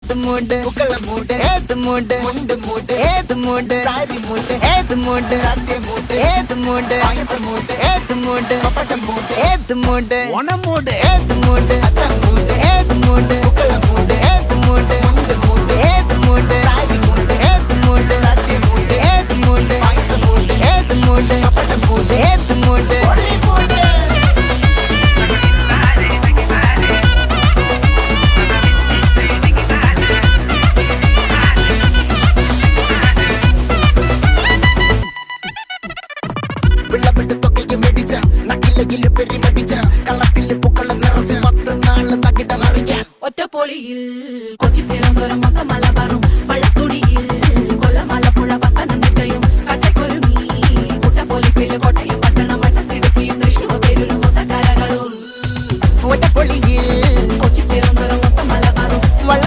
ഏത് മൂട് പുക്കള മൂട് ഏത് മൂട് മുണ്ട് മൂട് ഏത് മൂട് സാരി മൂട് ഏത് മൂട് സദ്യ മൂട് ഏത് മൂട് പായസ മൂട് ഏത് മൂട് പപ്പടം മൂട് ഏത് മൂട് ഓണം മൂട് ഏത് മൂട് അത്തം മൂട് ഏത് മൂട് പുക്കള മൂട് ഏത് മൂട് മുണ്ട് മൂട് ഏത് മൂട് സാരി മൂട് ഏത് മൂട് സദ്യ മൂട് ഏത് മൂട് പായസ മൂട് ഏത് മൂട് പപ്പടം മൂട് ഏത് മൂട് ഒളി മൂട് ഒറ്റപ്പൊളിയിൽ കൊച്ചി തിരുവനന്തപുരം മൊത്തമല